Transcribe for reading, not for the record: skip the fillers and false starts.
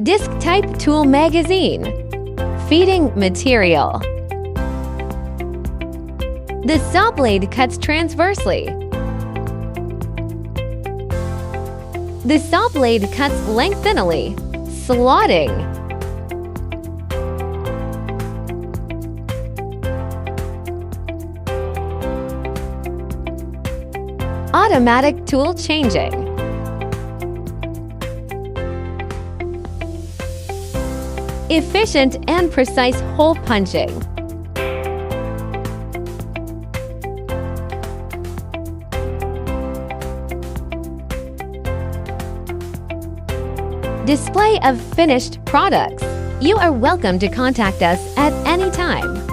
Disc-type tool magazine. Feeding material. The saw blade cuts transversely. The saw blade cuts lengthenally. Slotting. Automatic tool changing. Efficient and precise hole punching. Display of finished products. You are welcome to contact us at any time.